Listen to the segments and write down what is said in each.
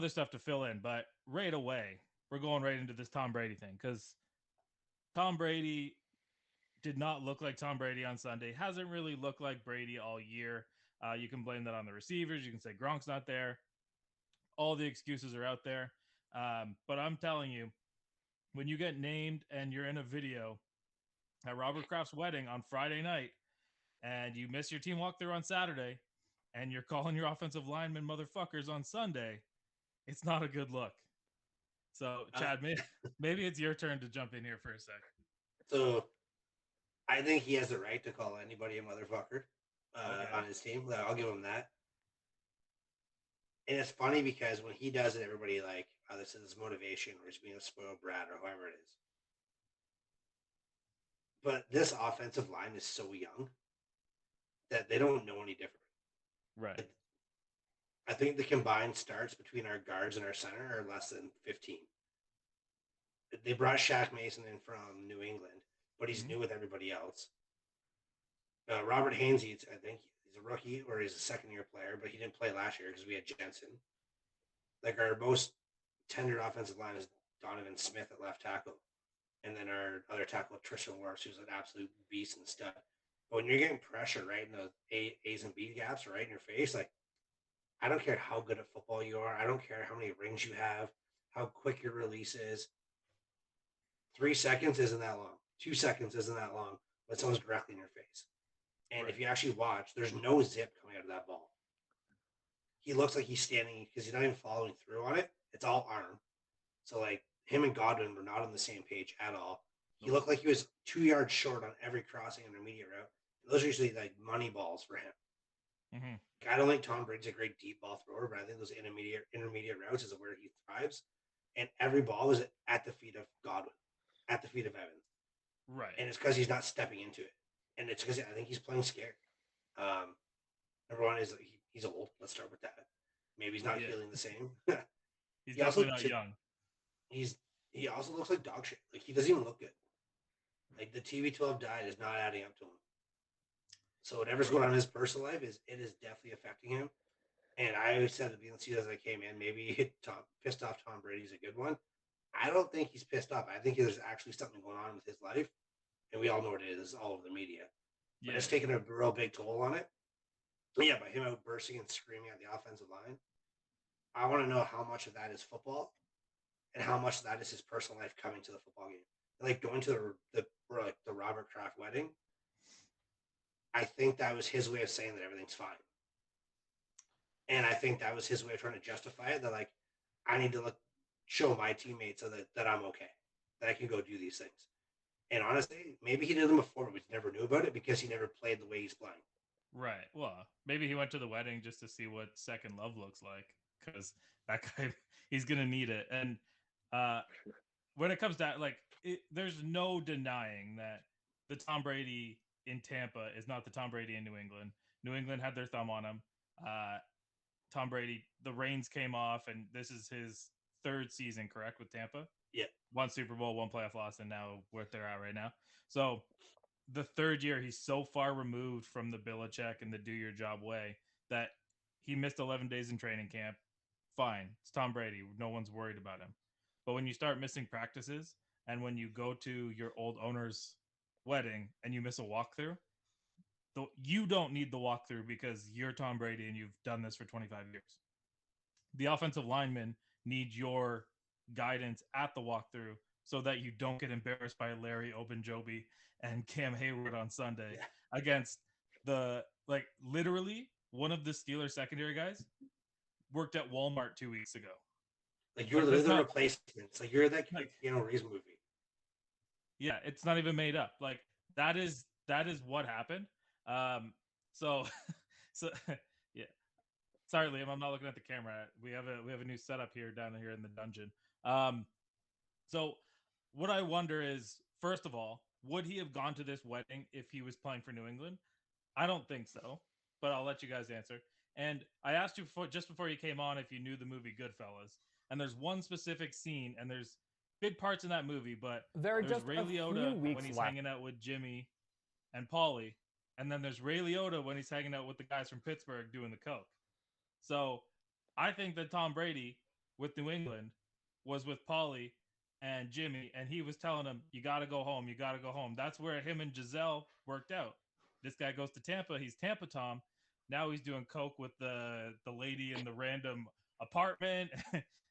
other stuff to fill in, but right away, we're going right into this Tom Brady thing because Tom Brady did not look like Tom Brady on Sunday. Hasn't really looked like Brady all year. You can blame that on the receivers. You can say Gronk's not there. All the excuses are out there. But I'm telling you, when you get named and you're in a video at Robert Kraft's wedding on Friday night and you miss your team walkthrough on Saturday and you're calling your offensive linemen motherfuckers on Sunday, it's not a good look. So, Chad, maybe it's your turn to jump in here for a sec. So I think he has the right to call anybody a motherfucker Okay. on his team. I'll give him that. And it's funny because when he does it, everybody like, oh, this is motivation or he's being a spoiled brat or whoever it is. But this offensive line is so young that they don't know any different. Right. I think the combined starts between our guards and our center are less than 15. They brought Shaq Mason in from New England, but he's new with everybody else. Robert Hainsey, I think he's a rookie or he's a second-year player, but he didn't play last year because we had Jensen. Like our most tenured offensive line is Donovan Smith at left tackle, and then our other tackle Tristan Wirfs, who's an absolute beast and stud. But when you're getting pressure right in those A's and B gaps right in your face, like I don't care how good at football you are, I don't care how many rings you have, how quick your release is. 3 seconds isn't that long. 2 seconds isn't that long, but someone's directly in your face. And if you actually watch, there's no zip coming out of that ball. He looks like he's standing because he's not even following through on it. It's all arm. So like him and Godwin were not on the same page at all. He looked like he was 2 yards short on every crossing and intermediate route. Those are usually like money balls for him. I don't think Tom Brady's a great deep ball thrower, but I think those intermediate routes is where he thrives. And every ball was at the feet of Godwin, at the feet of Evans. Right. And it's because he's not stepping into it. And it's because I think he's playing scared. Number one is he's old. Let's start with that. Maybe he's not feeling the same. He's definitely not young. He also looks like dog shit. Like he doesn't even look good. Like the TB12 diet is not adding up to him. So whatever's going on in his personal life is definitely affecting him. And I always said at the beginning of the season as I came in, maybe pissed off Tom Brady's a good one. I don't think he's pissed off. I think there's actually something going on with his life. And we all know what it is all over the media. But it's taken a real big toll on it. But yeah, by him outbursting and screaming at the offensive line, I want to know how much of that is football and how much of that is his personal life coming to the football game. And like going to the Robert Kraft wedding, I think that was his way of saying that everything's fine. And I think that was his way of trying to justify it, that like, I need to show my teammates that I'm okay, that I can go do these things. And honestly, maybe he did them before, but we never knew about it because he never played the way he's playing. Right. Well, maybe he went to the wedding just to see what second love looks like, because that guy, he's going to need it. And when it comes to like, there's no denying that the Tom Brady in Tampa is not the Tom Brady in New England. New England had their thumb on him. Tom Brady, the reins came off, and this is his third season, correct, with Tampa? Yeah. One Super Bowl, one playoff loss, and now where they're at right now. So the third year, he's so far removed from the Belichick and the do your job way that he missed 11 days in training camp. Fine. It's Tom Brady. No one's worried about him. But when you start missing practices and when you go to your old owner's wedding and you miss a walkthrough, you don't need the walkthrough because you're Tom Brady and you've done this for 25 years. The offensive linemen need your guidance at the walkthrough so that you don't get embarrassed by Larry Ogunjobi and Cam Hayward on Sunday against literally one of the Steelers secondary guys worked at Walmart 2 weeks ago. Like you're the replacements. Like you're that Keanu Reeves movie. Yeah, it's not even made up. Like that is what happened. So yeah. Sorry, Liam, I'm not looking at the camera. We have a new setup here down here in the dungeon. So what I wonder is, first of all, would he have gone to this wedding if he was playing for New England? I don't think so, but I'll let you guys answer. And I asked you just before you came on if you knew the movie Goodfellas. And there's one specific scene, and there's big parts in that movie, but there's Ray Liotta when he's hanging out with Jimmy and Paulie. And then there's Ray Liotta when he's hanging out with the guys from Pittsburgh doing the coke. So I think that Tom Brady with New England was with Paulie and Jimmy, and he was telling him, "You got to go home. You got to go home." That's where him and Giselle worked out. This guy goes to Tampa. He's Tampa Tom. Now he's doing coke with the lady in the random apartment,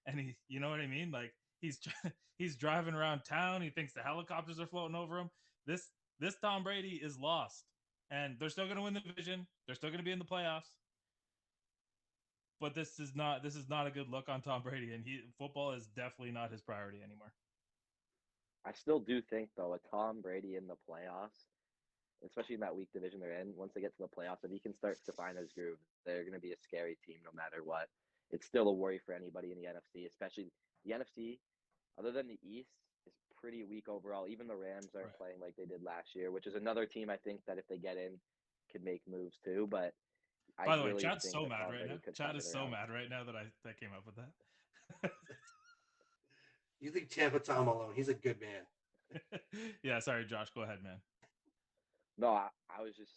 and he, you know what I mean? Like he's driving around town. He thinks the helicopters are floating over him. This Tom Brady is lost, and they're still going to win the division. They're still going to be in the playoffs. But this is not a good look on Tom Brady, and football is definitely not his priority anymore. I still do think though a Tom Brady in the playoffs, especially in that weak division they're in, once they get to the playoffs, if he can start to find his groove, they're going to be a scary team no matter what. It's still a worry for anybody in the NFC, especially the NFC. Other than the East, is pretty weak overall. Even the Rams aren't playing like they did last year, which is another team I think that if they get in, could make moves too. But By the way, really Chad's think so that mad Tom right Brady now. could Chad turn is it so around. mad right now that I came up with that. You think Tampa Tom alone? He's a good man. Yeah, sorry, Josh. Go ahead, man. No, I was just,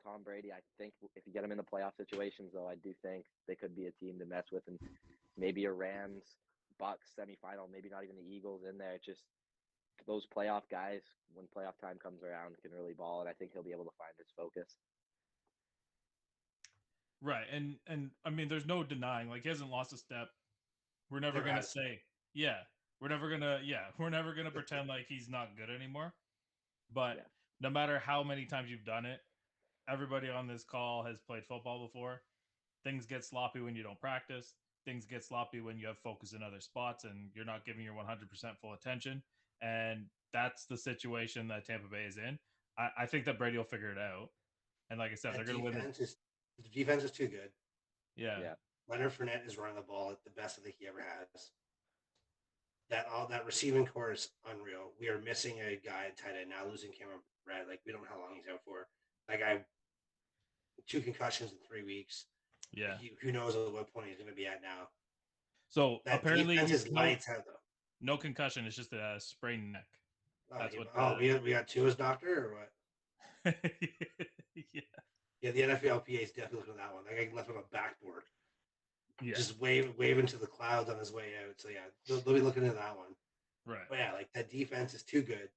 Tom Brady, I think if you get him in the playoff situations, though, I do think they could be a team to mess with, and maybe a Rams, Bucks semifinal, maybe not even the Eagles in there. Just those playoff guys, when playoff time comes around, can really ball, and I think he'll be able to find his focus. Right, and I mean, there's no denying, like, he hasn't lost a step. We're never Never gonna has. say, we're never gonna pretend like he's not good anymore. But Yeah. no matter how many times you've done it, everybody on this call has played football before. Things get sloppy when you don't practice. Things get sloppy when you have focus in other spots and you're not giving your 100% full attention. And that's the situation that Tampa Bay is in. I think that Brady will figure it out. And like I said, they're going to win. The defense is too good. Yeah. Leonard Fournette is running the ball at the best I think he ever has. That receiving core is unreal. We are missing a guy at tight end now, losing Cameron Brad. Like, we don't know how long he's out for. That guy, 2 concussions in 3 weeks. Yeah. Who knows at what point he's going to be at now. So that apparently defense is lights out though. No concussion. It's just a sprained neck. That's we got Tua's doctor or what? Yeah, the NFLPA is definitely looking at that one. That guy left on a backboard. Yeah. Just waving to the clouds on his way out. So yeah, they'll be looking at that one. Right. But yeah, like, that defense is too good.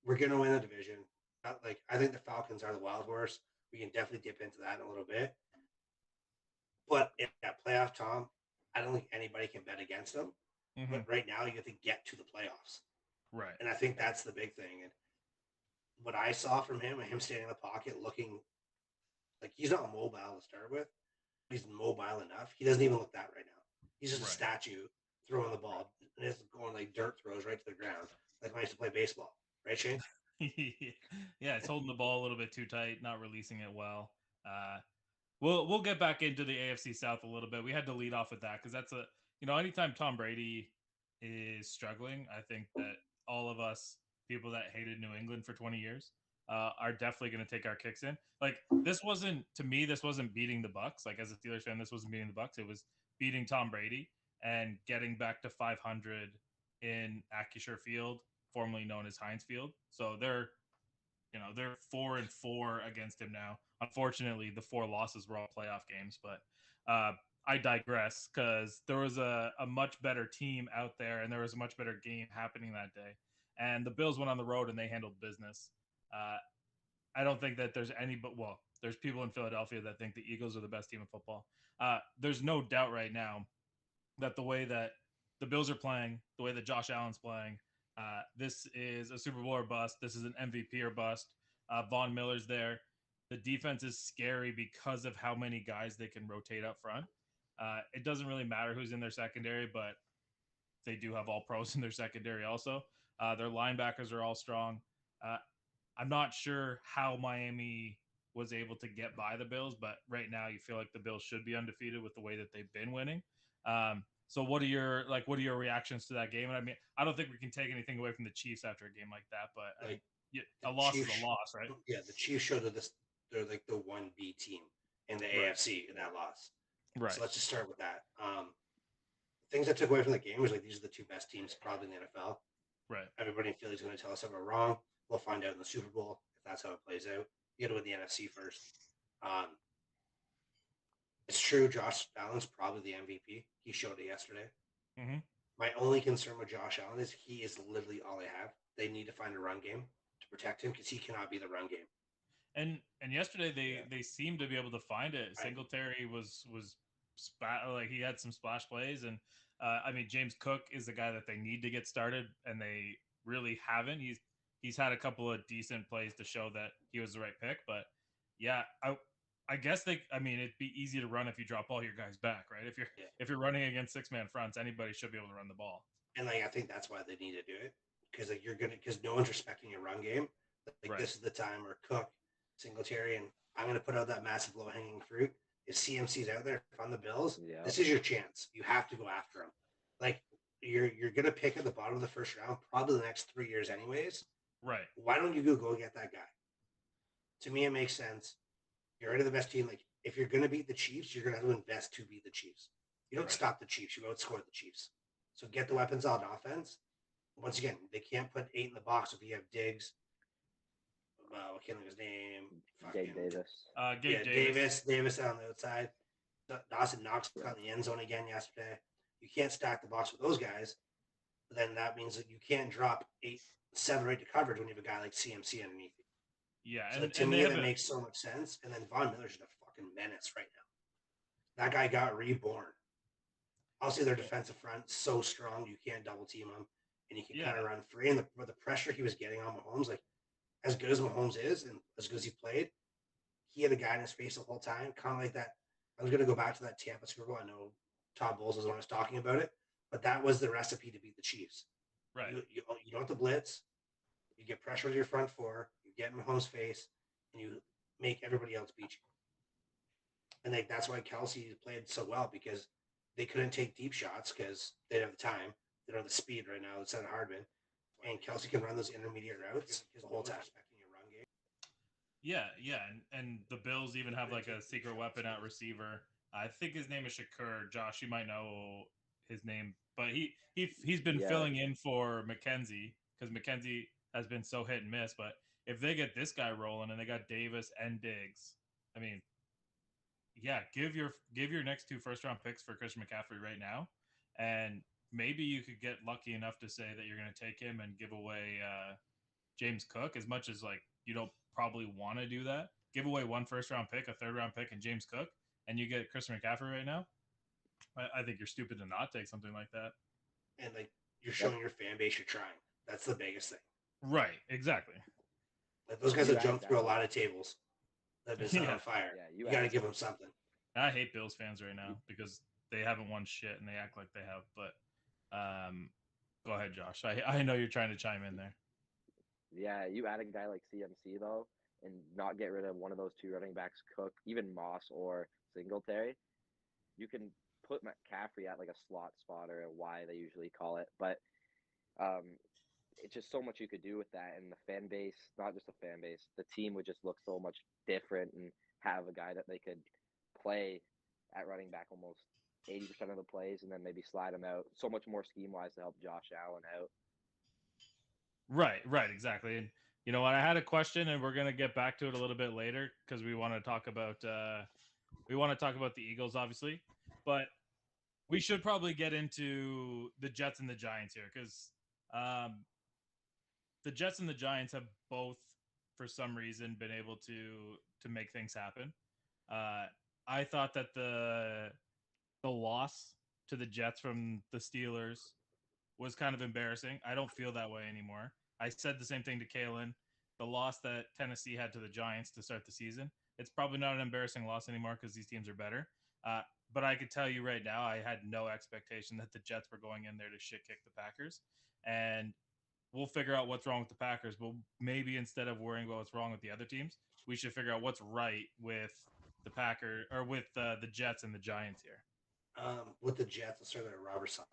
We're gonna win the division. I think the Falcons are the wild horse. We can definitely dip into that in a little bit. But playoff Tom, I don't think anybody can bet against them. Mm-hmm. But right now, you have to get to the playoffs. Right. And I think that's the big thing. And what I saw from him standing in the pocket looking like he's not mobile to start with. He's mobile enough. He doesn't even look that right now. He's just a statue throwing the ball. And it's going like dirt throws right to the ground. Like when I used to play baseball. Right, Shane? Yeah, it's holding the ball a little bit too tight, not releasing it well. We'll get back into the AFC South a little bit. We had to lead off with that because that's anytime Tom Brady is struggling, I think that all of us people that hated New England for 20 years are definitely going to take our kicks in. Like, this wasn't beating the Bucks. Like, as a Steelers fan, this wasn't beating the Bucks. It was beating Tom Brady and getting back to 500 in Acrisure Field, formerly known as Heinz Field. So they're 4-4 against him now. Unfortunately, the 4 losses were all playoff games, but I digress because there was a much better team out there and there was a much better game happening that day. And the Bills went on the road and they handled business. I don't think that there's there's people in Philadelphia that think the Eagles are the best team in football. There's no doubt right now that the way that the Bills are playing, the way that Josh Allen's playing, this is a Super Bowl or bust. This is an MVP or bust. Von Miller's there. The defense is scary because of how many guys they can rotate up front. It doesn't really matter who's in their secondary, but they do have all pros in their secondary also. Their linebackers are all strong. I'm not sure how Miami was able to get by the Bills, but right now you feel like the Bills should be undefeated with the way that they've been winning. So what are your reactions to that game? And I mean, I don't think we can take anything away from the Chiefs after a game like that, but a loss is a loss, right? Yeah, the Chiefs showed that they're like the 1B team in the AFC in that loss. Right. So let's just start with that. Things I took away from the game was like these are the 2 best teams probably in the NFL. Right. Everybody in Philly is going to tell us if we're wrong. We'll find out in the Super Bowl if that's how it plays out. You got to win the NFC first. It's true. Josh Allen's probably the MVP. He showed it yesterday. Mm-hmm. My only concern with Josh Allen is he is literally all they have. They need to find a run game to protect him because he cannot be the run game. And yesterday they seemed to be able to find it. Right. Singletary was like he had some splash plays, and I mean James Cook is the guy that they need to get started, and they really haven't. He's had a couple of decent plays to show that he was the right pick, but yeah, I guess I mean it'd be easy to run if you drop all your guys back, right? Yeah. If you're running against 6-man fronts, anybody should be able to run the ball. And like I think that's why they need to do it because like because no one's respecting your run game. Like Right. this is the time where Cook, Singletary, and I'm going to put out that massive low hanging fruit. If CMC's out there on the Bills, this is your chance. You have to go after him. Like you're going to pick at the bottom of the first round, probably the next 3 years, anyways. Right. Why don't you go get that guy? To me, it makes sense. You're already the best team. Like if you're going to beat the Chiefs, you're going to have to invest to beat the Chiefs. You don't stop the Chiefs. You outscore the Chiefs. So get the weapons on offense. Once again, they can't put 8 in the box if you have Diggs. I can't think of his name. Gabe Davis. Gabe Davis on the outside. Dawson Knox got in the end zone again yesterday. You can't stack the box with those guys. But then that means that you can't drop 7 or 8 to coverage when you have a guy like CMC underneath you. Yeah, so to me, that makes so much sense. And then Von Miller's just a fucking menace right now. That guy got reborn. Also, their defensive front so strong you can't double team him, and you can kind of run free. And the pressure he was getting on Mahomes, like as good as Mahomes is and as good as he played, he had a guy in his face the whole time, kind of like that. I was going to go back to that Tampa Super Bowl. I know Todd Bowles is the one who's talking about it, but that was the recipe to beat the Chiefs. Right. You don't have to blitz. You get pressure with your front four. You get in Mahomes' face, and you make everybody else beat you. And that's why Kelsey played so well because they couldn't take deep shots because they didn't have the time. They don't have the speed right now. It's not Hardman. And Kelsey can run those intermediate routes the whole time. Your run game. Yeah, and the Bills even have like a secret weapon at receiver. I think his name is Shakur. Josh, you might know his name, but he's been filling in for McKenzie because McKenzie has been so hit and miss. But if they get this guy rolling and they got Davis and Diggs, I mean, yeah, give your next 2 first-round picks for Christian McCaffrey right now, and maybe you could get lucky enough to say that you're going to take him and give away James Cook. As much as like you don't probably want to do that, give away 1 first-round pick, a 3rd-round pick, and James Cook, and you get Christian McCaffrey right now. I think you're stupid to not take something like that. And like you're showing your fan base you're trying. That's the biggest thing. Right. Exactly. Like those guys have jumped through a lot of tables. They've been set on fire. Yeah, you got to give them something. I hate Bills fans right now because they haven't won shit and they act like they have. But go ahead, Josh. I know you're trying to chime in there. Yeah, you add a guy like CMC though, and not get rid of one of those 2 running backs, Cook, even Moss or Singletary. You can put McCaffrey at like a slot spot or a Y they usually call it, but it's just so much you could do with that, and the fan base, not just the fan base, the team would just look so much different and have a guy that they could play at running back almost 80% of the plays and then maybe slide him out. So much more scheme-wise to help Josh Allen out. Right, exactly. And you know what? I had a question, and we're gonna get back to it a little bit later because we want to talk about the Eagles, obviously, but we should probably get into the Jets and the Giants here because the Jets and the Giants have both, for some reason, been able to make things happen. I thought that the loss to the Jets from the Steelers was kind of embarrassing. I don't feel that way anymore. I said the same thing to Kalen. The loss that Tennessee had to the Giants to start the season, it's probably not an embarrassing loss anymore because these teams are better. But I could tell you right now, I had no expectation that the Jets were going in there to shit kick the Packers. And we'll figure out what's wrong with the Packers. But maybe instead of worrying about what's wrong with the other teams, we should figure out what's right with the Packers or with the Jets and the Giants here. With the Jets, let's start with Robert Saleh.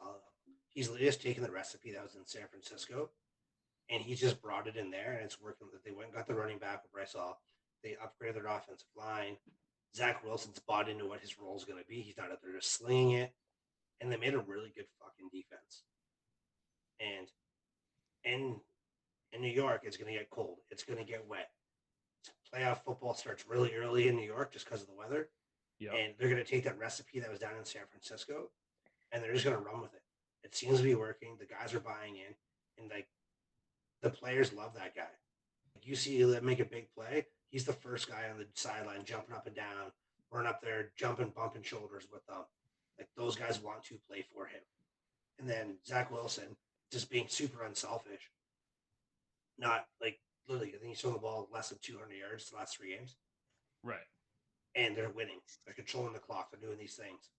He's just taken the recipe that was in San Francisco, and he's just brought it in there, and it's working. They went and got the running back with Bryce Hall. They upgraded their offensive line. Zach Wilson's bought into what his role is going to be. He's not out there just slinging it, and they made a really good fucking defense. And in New York, it's going to get cold. It's going to get wet. Playoff football starts really early in New York just because of the weather. Yeah. And they're going to take that recipe that was down in San Francisco, and they're just going to run with it. It seems to be working. The guys are buying in, and like the players love that guy. You see him make a big play. He's the first guy on the sideline jumping up and down, running up there, jumping, bumping shoulders with them. Like those guys want to play for him. And then Zach Wilson just being super unselfish. Not like literally, I think he's thrown the ball less than 200 yards the last 3 games. Right. And they're winning. They're controlling the clock. They're doing these things.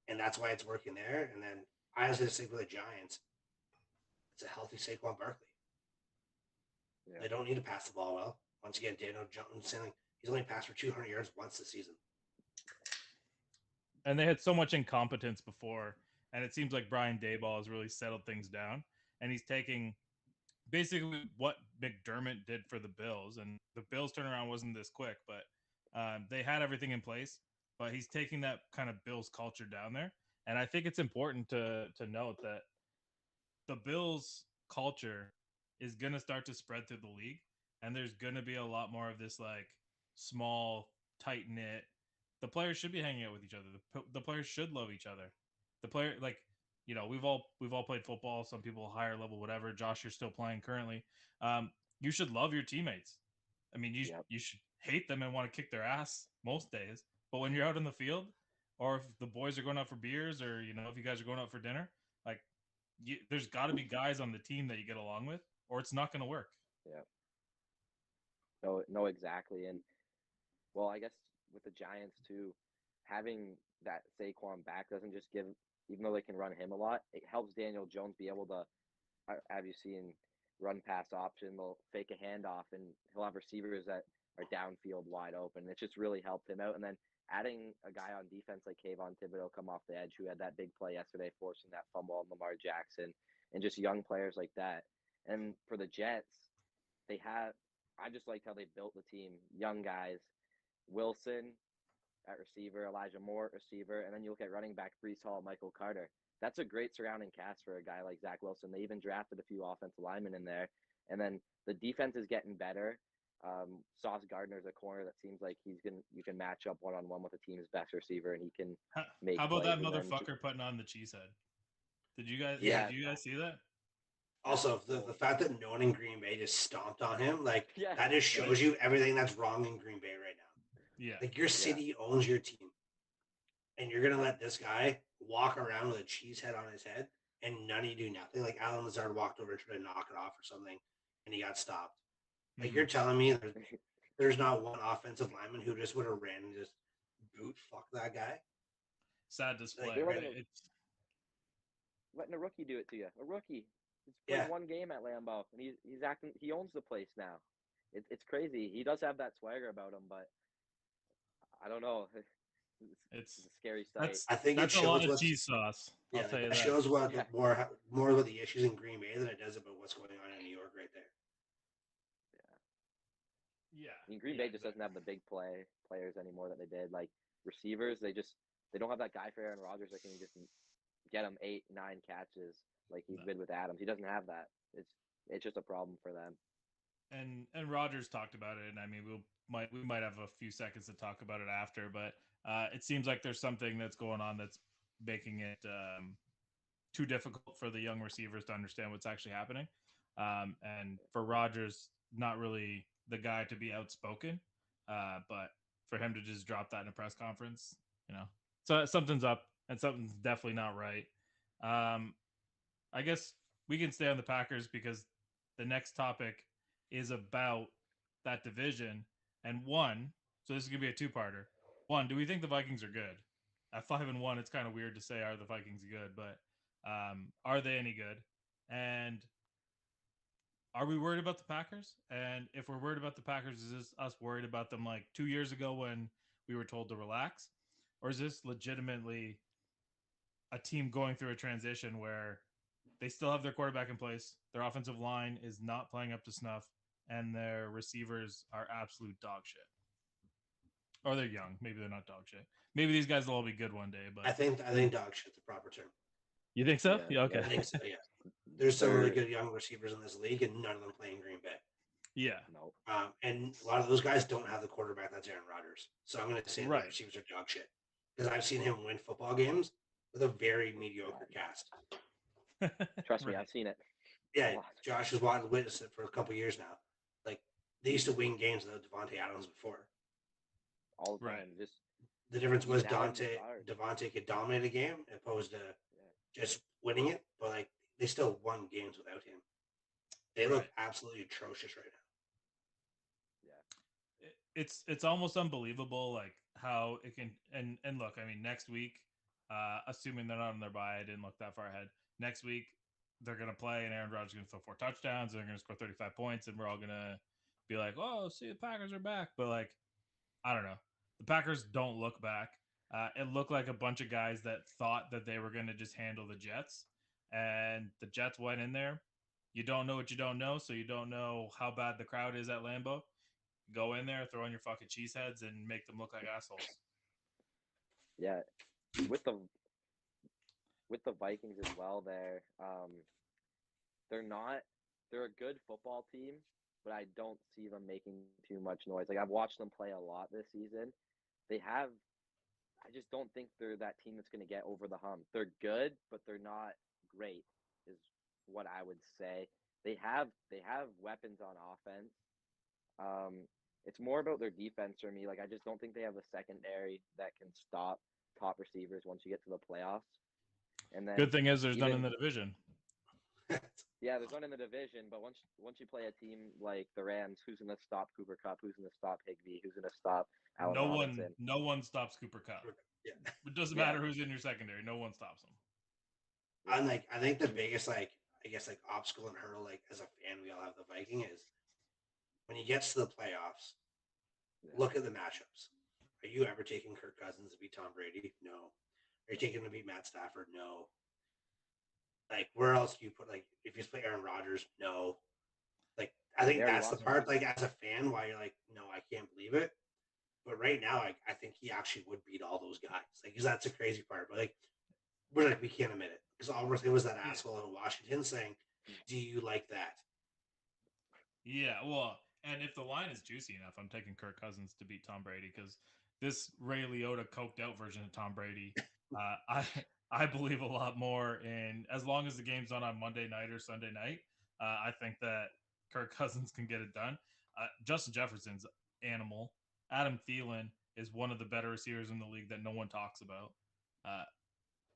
And that's why it's working there. And then I was just think with the Giants, it's a healthy Saquon Barkley. Yeah. They don't need to pass the ball well. Once again, Daniel Jones saying he's only passed for 200 yards once this season. And they had so much incompetence before, and it seems like Brian Daboll has really settled things down, and he's taking basically what McDermott did for the Bills, and the Bills turnaround wasn't this quick, but they had everything in place, but he's taking that kind of Bills culture down there, and I think it's important to note that the Bills culture is going to start to spread through the league, and there's going to be a lot more of this like small, tight-knit. The players should be hanging out with each other. The players should love each other. The player, like, you know, we've all played football. Some people higher level, whatever. Josh, you're still playing currently. You should love your teammates. I mean, you should hate them and want to kick their ass most days. But when you're out in the field, or if the boys are going out for beers, or you know, if you guys are going out for dinner, like, there's got to be guys on the team that you get along with, or it's not going to work. Yeah. No, exactly. And well, I guess with the Giants too, having that Saquon back doesn't just give, even though they can run him a lot, it helps Daniel Jones be able to, have you seen run pass option, they'll fake a handoff and he'll have receivers that are downfield wide open. It just really helped him out. And then adding a guy on defense like Kayvon Thibodeau come off the edge who had that big play yesterday, forcing that fumble on Lamar Jackson, and just young players like that. And for the Jets, I just liked how they built the team. Young guys, Wilson at receiver, Elijah Moore at receiver, and then you look at running back Breece Hall, Michael Carter. That's a great surrounding cast for a guy like Zach Wilson. They even drafted a few offensive linemen in there. And then the defense is getting better. Sauce Gardner's a corner that seems like you can match up one-on-one with the team's best receiver, and he can make How about plays. that motherfucker putting on the cheesehead? Did you guys see that? Also, the fact that no one in Green Bay just stomped on him, like, Yeah. that just shows you everything that's wrong in Green Bay right now. Yeah. Like, your city owns your team. And you're going to let this guy walk around with a cheese head on his head and none of you do nothing. Like, Alan Lazard walked over and tried to knock it off or something, and he got stopped. Like, you're telling me there's not one offensive lineman who just would have ran and just boot fuck that guy? Sad display, Like, right? Letting a rookie do it to you. A rookie. He's played one game at Lambeau, and he's acting. He owns the place now. It's crazy. He does have that swagger about him, but I don't know. It's a scary sight. I think that's it shows a lot of cheese sauce. I'll tell you that. It shows more about the issues in Green Bay than it does about what's going on in New York right there. Yeah. I mean, Green Bay just doesn't have the big players anymore that they did. Like receivers, they don't have that guy for Aaron Rodgers that can just get him 8-9 catches like he did with Adams. He doesn't have that. It's just a problem for them. And Rodgers talked about it, and I mean we might have a few seconds to talk about it after, but it seems like there's something that's going on that's making it too difficult for the young receivers to understand what's actually happening. And for Rodgers, not really the guy to be outspoken, but for him to just drop that in a press conference, so something's up and something's definitely not right. I guess we can stay on the Packers because the next topic is about that division. And so this is going to be a two-parter. One, do we think the Vikings are good? At 5-1, it's kind of weird to say, are the Vikings good? But are they any good? And are we worried about the Packers? And if we're worried about the Packers, is this us worried about them like 2 years ago when we were told to relax? Or is this legitimately a team going through a transition where they still have their quarterback in place, their offensive line is not playing up to snuff, and their receivers are absolute dog shit? Or they're young. Maybe they're not dog shit. Maybe these guys will all be good one day. But I think dog shit's the proper term. You think so? Yeah, okay. I think so, yeah. There's some really good young receivers in this league, and none of them play in Green Bay. Yeah. No. And a lot of those guys don't have the quarterback that's Aaron Rodgers. So I'm going to say the Right. receivers are dog shit because I've seen him win football games with a very mediocre cast. Trust me, Right. I've seen it. Yeah, Josh has witnessed it for a couple years now. Like they used to win games without Devontae Adams before. All the Right. time. Just The difference was even Allen Lazard. Devontae could dominate a game opposed to Yeah. just winning it, but like they still won games without him. They look Right. absolutely atrocious right now. Yeah. It's almost unbelievable like how it can and look, I mean, next week, assuming they're not on their bye, I didn't look that far ahead. Next week they're gonna play and Aaron Rodgers is gonna throw 4 touchdowns and they're gonna score 35 points and we're all gonna be like, oh, see, the Packers are back. But like, I don't know. The Packers don't look back. It looked like a bunch of guys that thought that they were going to just handle the Jets, and the Jets went in there. You don't know what you don't know, so you don't know how bad the crowd is at Lambeau. Go in there, throw on your fucking cheeseheads, and make them look like assholes. Yeah. With the Vikings as well, they're not they're a good football team, but I don't see them making too much noise. Like I've watched them play a lot this season. They have I just don't think they're that team that's going to get over the hump. They're good, but they're not great is what I would say. They have weapons on offense. It's more about their defense for me. Like I just don't think they have a secondary that can stop top receivers once you get to the playoffs. And then Good thing is there's none in even the division. yeah, there's one in the division, but once you play a team like the Rams, who's going to stop Cooper Cup? Who's going to stop Higbee? Who's going to stop Allen Robinson? No one stops Cooper Cup. Yeah. It doesn't Yeah. matter who's in your secondary. No one stops him. Yeah. And like I think the biggest obstacle and hurdle like as a fan we all have the Viking is when he gets to the playoffs, look at the matchups. Are you ever taking Kirk Cousins to beat Tom Brady? No. Are you taking him to beat Matt Stafford? No. Like where else do you put like if you play Aaron Rodgers? No. Like I think They already that's the lost part like as a fan why you're like, no, I can't believe it. But right now, I think he actually would beat all those guys. Like, because that's the crazy part. But like, we're like, we can't admit it because all we're thinking was that asshole in Washington saying, "Do you like that?" Yeah, well, and if the line is juicy enough, I'm taking Kirk Cousins to beat Tom Brady because this Ray Liotta coked out version of Tom Brady, I believe a lot more in as long as the game's not on Monday night or Sunday night. I think that Kirk Cousins can get it done. Justin Jefferson's animal. Adam Thielen is one of the better receivers in the league that no one talks about.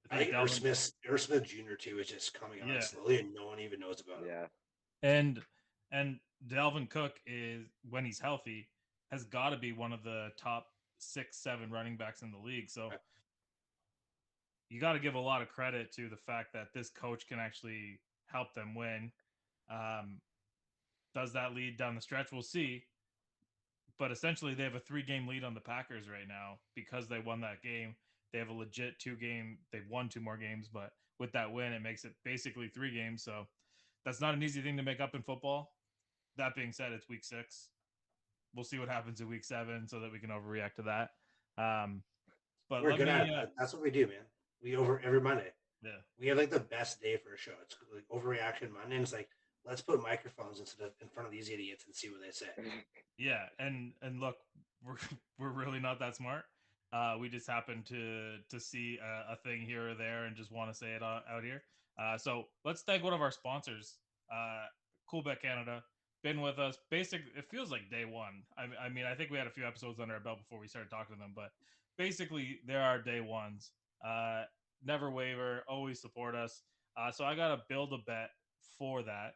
I think Irv Smith Jr. too is just coming on slowly, and no one even knows about him. And Dalvin Cook is when he's healthy has got to be one of the top 6-7 running backs in the league. So you got to give a lot of credit to the fact that this coach can actually help them win. Does that lead down the stretch? We'll see. But essentially, they have a 3-game lead on the Packers right now because they won that game. They have a legit 2-game. They've won 2 more games, but with that win, it makes it basically 3 games. So that's not an easy thing to make up in football. That being said, it's week 6. We'll see what happens in week 7 so that we can overreact to that. But we're good at it. That's what we do, man. We over every Monday. Yeah. We have like the best day for a show. It's like overreaction Monday. And it's like, let's put microphones in front of these idiots and see what they say. Yeah, and look, we're really not that smart. We just happen to see a thing here or there and just want to say it out here. So let's thank one of our sponsors, Coolbet Canada. Been with us. It feels like day one. I mean, I think we had a few episodes under our belt before we started talking to them, but basically, there are day ones. Never waver. Always support us. So I got to build a bet for that.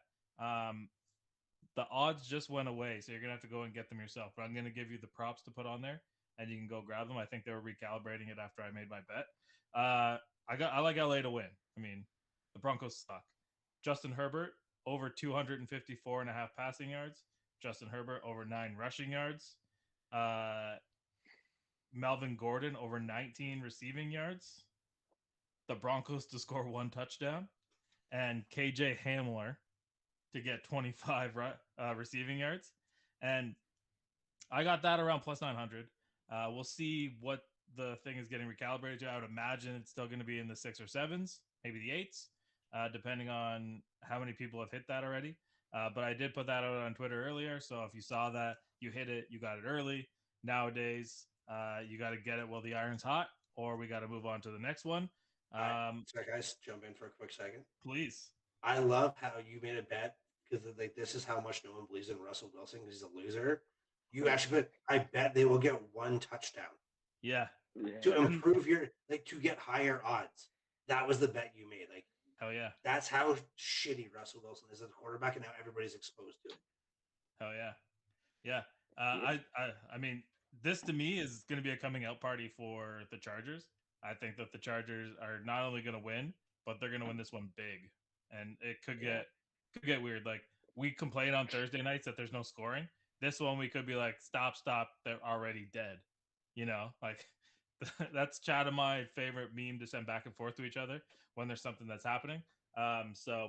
The odds just went away, so you're gonna have to go and get them yourself. But I'm gonna give you the props to put on there, and you can go grab them. I think they were recalibrating it after I made my bet. I like LA to win. I mean, the Broncos suck. Justin Herbert over 254.5 passing yards. Justin Herbert over 9 rushing yards. Melvin Gordon over 19 receiving yards. The Broncos to score 1 touchdown, and KJ Hamler to get 25 receiving yards. And I got that around plus 900. We'll see what the thing is getting recalibrated to. I would imagine it's still going to be in the 6 or 7s, maybe the 8s, depending on how many people have hit that already. But I did put that out on Twitter earlier. So if you saw that, you hit it, you got it early. Nowadays, you got to get it while the iron's hot, or we got to move on to the next one. Sorry, guys, jump in for a quick second. Please. I love how you made a bet because like this is how much no one believes in Russell Wilson because he's a loser. You actually put, I bet they will get one touchdown. Yeah. To improve your to get higher odds. That was the bet you made. Like, hell yeah. That's how shitty Russell Wilson is as a quarterback, and now everybody's exposed to it. Hell yeah. Yeah. I mean, this to me is going to be a coming out party for the Chargers. I think that the Chargers are not only going to win, but they're going to win this one big, and it could get weird. Like we complain on Thursday nights that there's no scoring. This one we could be like, stop, they're already dead. Like that's Chad and my favorite meme to send back and forth to each other when there's something that's happening. So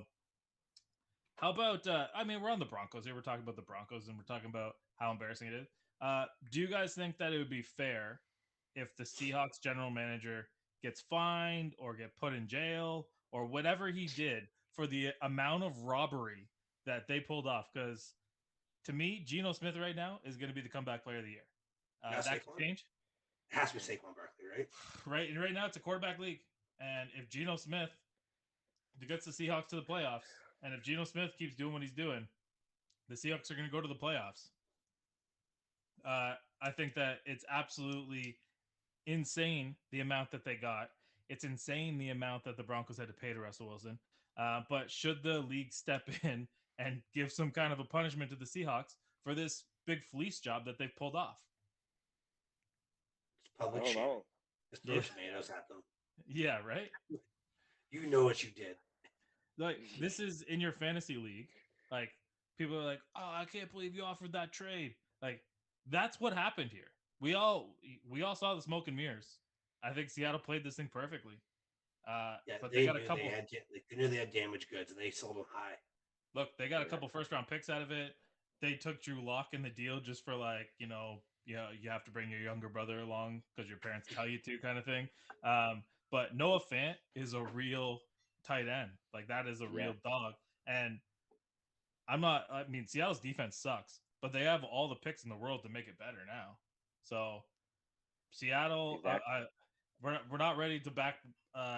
how about I mean, we're on the Broncos here. We're talking about the Broncos and we're talking about how embarrassing it is. Do you guys think that it would be fair if the Seahawks general manager gets fined or get put in jail or whatever he did for the amount of robbery that they pulled off? Because to me, Geno Smith right now is going to be the comeback player of the year. That could change. It has to be Saquon Barkley, right? Right, and right now it's a quarterback league, and if Geno Smith gets the Seahawks to the playoffs, and if Geno Smith keeps doing what he's doing, the Seahawks are going to go to the playoffs. I think that it's absolutely insane the amount that they got. It's insane the amount that the Broncos had to pay to Russell Wilson. But should the league step in and give some kind of a punishment to the Seahawks for this big fleece job that they've pulled off? It's public shame. Just throw tomatoes at them. Yeah, right? You know what you did. Like, this is in your fantasy league. Like, people are like, oh, I can't believe you offered that trade. Like, that's what happened here. We all saw the smoke and mirrors. I think Seattle played this thing perfectly. But they got a couple. They knew they had damaged goods, and they sold them high. Look, they got a couple first-round picks out of it. They took Drew Lock in the deal just for like, you have to bring your younger brother along because your parents tell you to, kind of thing. But Noah Fant is a real tight end. Like that is a real dog. And Seattle's defense sucks, but they have all the picks in the world to make it better now. So Seattle, exactly. We're not ready to back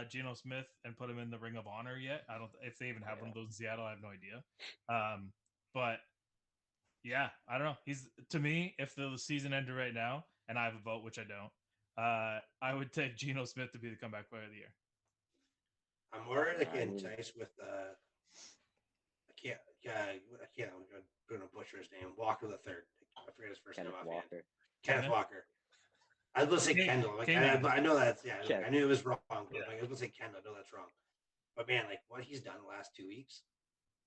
Geno Smith and put him in the Ring of Honor yet. I don't if they even have one of those in Seattle. I have no idea. But yeah, I don't know. He's to me, if the season ended right now and I have a vote, which I don't, I would take Geno Smith to be the comeback player of the year. I'm more enticed with I can't. I'm going to butcher his name. Walker the third. I forget his first name offhand. Kenneth Walker. I was going to say Kendall. I know that's I knew it was wrong. But I was going to say Kendall. I know that's wrong. But man, like what he's done the last 2 weeks,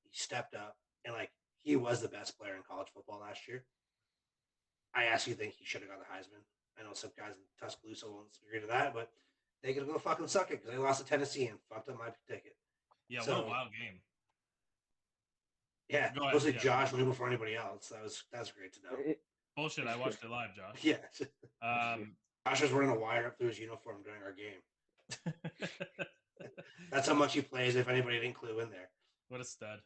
he stepped up and like he was the best player in college football last year. I actually think he should have got the Heisman. I know some guys in Tuscaloosa won't agree to that, but they could go fucking suck it because they lost to Tennessee and fucked up my ticket. Yeah, what a wild game. Yeah, mostly Josh knew before anybody else. That's great to know. Bullshit, I watched it live, Josh. Yeah. Josh was running a wire up through his uniform during our game. That's how much he plays, if anybody didn't clue in there. What a stud.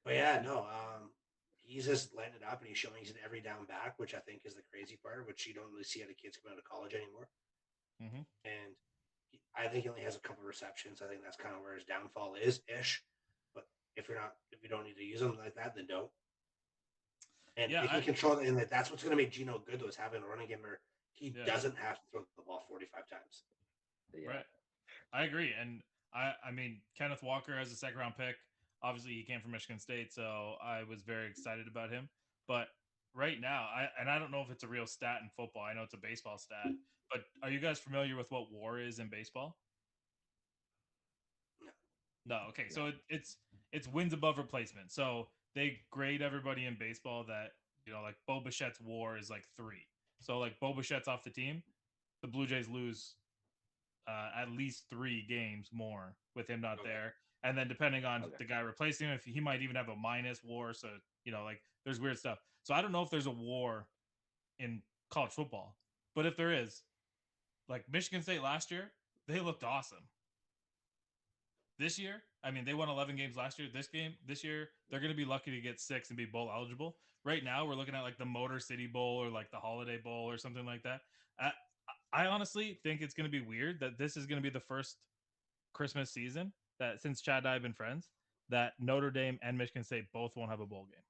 But yeah, no, he's just lighting it up and he's showing he's an every down back, which I think is the crazy part, which you don't really see out of kids coming out of college anymore. Mm-hmm. And I think he only has a couple receptions. I think that's kind of where his downfall is-ish. But if you don't need to use him like that, then don't. And if he control it, and that's what's going to make Geno good, though, is having a running game where he doesn't have to throw the ball 45 times. Yeah. Right. I agree. And I mean, Kenneth Walker as a second-round pick, obviously he came from Michigan State, so I was very excited about him. But right now, I don't know if it's a real stat in football. I know it's a baseball stat. But are you guys familiar with what WAR is in baseball? No. Okay. So it's wins above replacement. So they grade everybody in baseball that, like Bo Bichette's WAR is like 3. So like Bo Bichette's off the team, the Blue Jays lose at least 3 games more with him not there. And then depending on the guy replacing him, if he might even have a minus WAR. So, like there's weird stuff. So I don't know if there's a WAR in college football, but if there is, like Michigan State last year, they looked awesome. This year, I mean, they won 11 games last year. This year, they're going to be lucky to get 6 and be bowl eligible. Right now, we're looking at like the Motor City Bowl or like the Holiday Bowl or something like that. I honestly think it's going to be weird that this is going to be the first Christmas season that since Chad and I have been friends that Notre Dame and Michigan State both won't have a bowl game.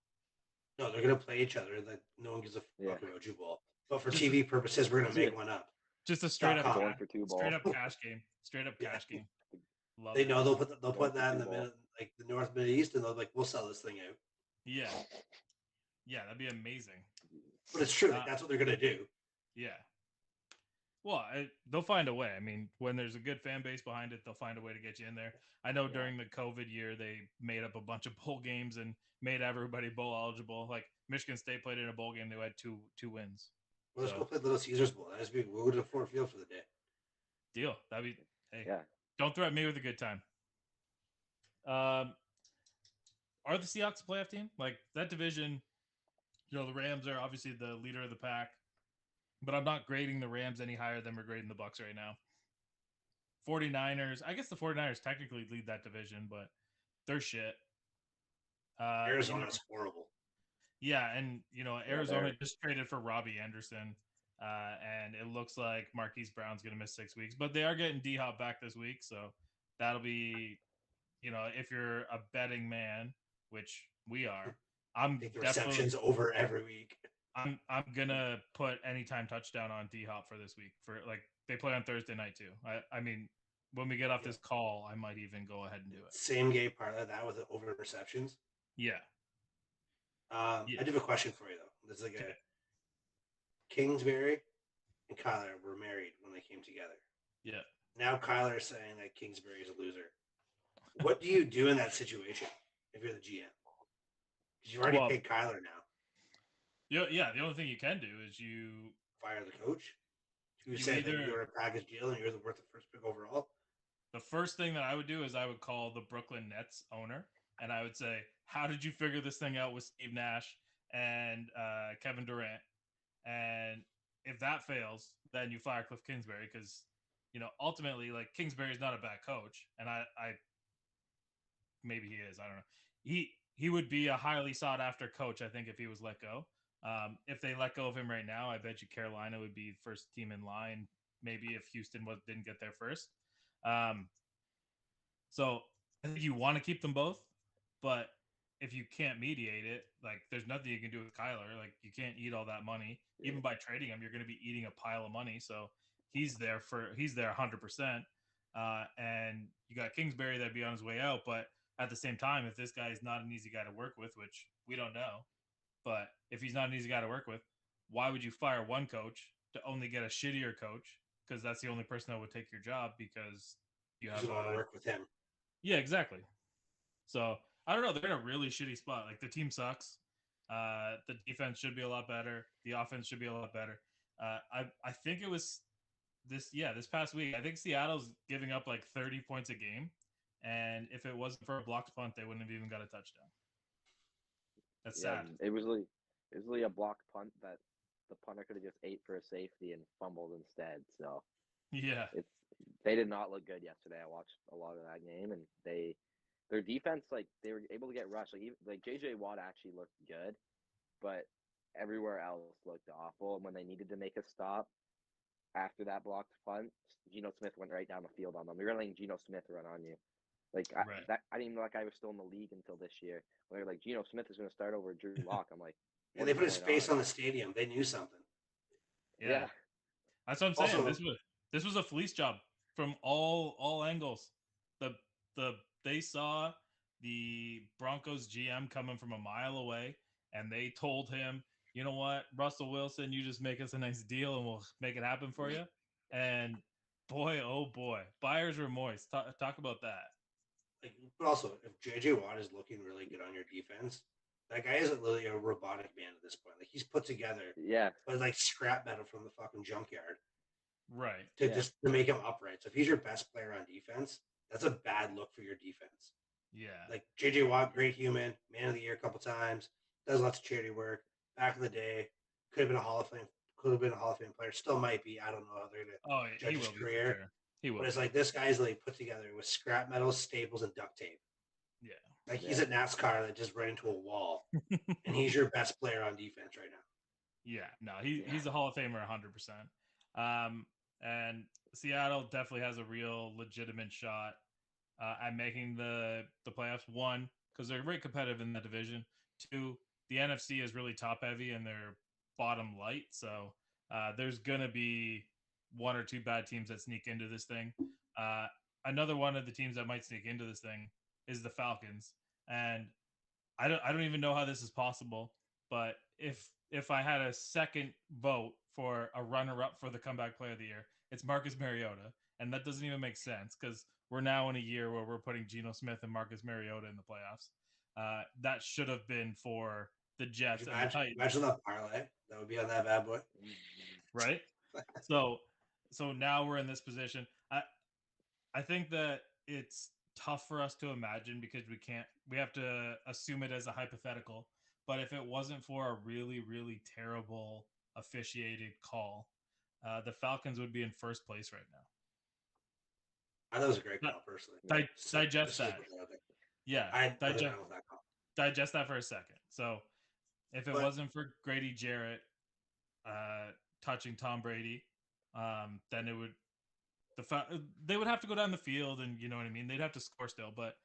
No, they're gonna play each other. Like no one gives a fuck about you bowl. But for Just TV purposes, we're gonna make one up. just a straight up .com. Going for 2 cash game. Straight up cash game. Love They it. know they'll Going put for that in two the ball. like the North Mid East, and they'll like we'll sell this thing out. Yeah. Yeah, that'd be amazing. But it's true. Like, that's what they're gonna do. Yeah. Well, they'll find a way. I mean, when there's a good fan base behind it, they'll find a way to get you in there. I know during the COVID year, they made up a bunch of bowl games and made everybody bowl eligible. Like Michigan State played in a bowl game; they had two wins. Well, let's go play Little Caesars Bowl. That's big. We'll go to Ford Field for the day. Deal. That'd be. Hey, Yeah. don't threaten me with a good time. Are the Seahawks a playoff team? Like that division, you know, the Rams are obviously the leader of the pack, but I'm not grading the Rams any higher than we're grading the Bucks right now. 49ers, I guess the 49ers technically lead that division, but they're shit. Arizona's horrible. Yeah, and you know, Arizona just traded for Robbie Anderson. And it looks like Marquise Brown's going to miss 6 weeks, but they are getting D-Hop back this week, so that'll be, you know, if you're a betting man, which we are, I'm Take the definitely receptions over every week. I'm gonna put anytime touchdown on D-Hop for this week. For like they play on Thursday night too. I mean, when we get off this call, I might even go ahead and do it. Same game parlay that with the over receptions. Yeah. I do have a question for you though. This is like a Kingsbury and Kyler were married when they came together. Yeah. Now Kyler is saying that Kingsbury is a loser. What do you do in that situation if you're the GM? Because you've already paid Kyler now. Yeah. The only thing you can do is you fire the coach. You say that you're a package deal and you're worth the first pick overall. The first thing that I would do is I would call the Brooklyn Nets owner and I would say, "How did you figure this thing out with Steve Nash and Kevin Durant?" And if that fails, then you fire Cliff Kingsbury because, you know, ultimately, like Kingsbury is not a bad coach, and I maybe he is. I don't know. He would be a highly sought after coach, I think, if he was let go. If they let go of him right now, I bet you Carolina would be first team in line. Maybe if Houston didn't get there first. So I think you want to keep them both, but if you can't mediate it, like there's nothing you can do with Kyler. Like you can't eat all that money. Even by trading him, you're going to be eating a pile of money. So he's there 100%. And you got Kingsbury that'd be on his way out. But at the same time, if this guy is not an easy guy to work with, which we don't know, but if he's not an easy guy to work with, why would you fire one coach to only get a shittier coach? Because that's the only person that would take your job because you have to work with him. Yeah, exactly. So I don't know. They're in a really shitty spot. Like the team sucks. The defense should be a lot better. The offense should be a lot better. I think it was this past week. I think Seattle's giving up like 30 points a game, and if it wasn't for a blocked punt, they wouldn't have even got a touchdown. That's sad. It was really a blocked punt that the punter could have just ate for a safety and fumbled instead. So yeah, they did not look good yesterday. I watched a lot of that game, and their defense, like they were able to get rushed. Like JJ Watt actually looked good, but everywhere else looked awful. And when they needed to make a stop after that blocked punt, Geno Smith went right down the field on them. They were letting Geno Smith run on you. Like I didn't even know that guy was still in the league until this year. When they were like, Geno Smith is going to start over Drew Lock. I'm like, and they put his face on the stadium. They knew something. Yeah. That's what I'm saying. Also, this was a fleece job from all angles. They saw the Broncos GM coming from a mile away, and they told him, "You know what, Russell Wilson, you just make us a nice deal, and we'll make it happen for you." And boy, oh boy, buyer's remorse. Talk about that. Like, but also, if JJ Watt is looking really good on your defense, that guy isn't really a robotic man at this point. Like he's put together, but like scrap metal from the fucking junkyard, right? Just to make him upright. So if he's your best player on defense, that's a bad look for your defense. Yeah, like JJ Watt, great human, man of the year a couple times, does lots of charity work. Back in the day, could have been a Hall of Fame player. Still might be. I don't know how they're gonna judge his career. He will. But it's like this guy's like put together with scrap metal, staples, and duct tape. Yeah. Like he's a NASCAR that just ran into a wall, and he's your best player on defense right now. Yeah, no, he's a Hall of Famer 100%. And Seattle definitely has a real legitimate shot at making the playoffs. One, because they're very competitive in that division. Two, the NFC is really top heavy and they're bottom light. So there's gonna be one or two bad teams that sneak into this thing. Another one of the teams that might sneak into this thing is the Falcons, and I don't even know how this is possible. But if I had a second vote for a runner-up for the comeback player of the year, it's Marcus Mariota, and that doesn't even make sense because we're now in a year where we're putting Geno Smith and Marcus Mariota in the playoffs. That should have been for the Jets and the Titans. Imagine that parlay that would be on that bad boy, right? So now we're in this position. I think that it's tough for us to imagine because we have to assume it as a hypothetical. But if it wasn't for a really, really terrible officiated call, the Falcons would be in first place right now. I thought it was a great call, personally. Digest that. Yeah, digest that for a second. So if it wasn't for Grady Jarrett touching Tom Brady, then it would they would have to go down the field, and you know what I mean. They'd have to score still, but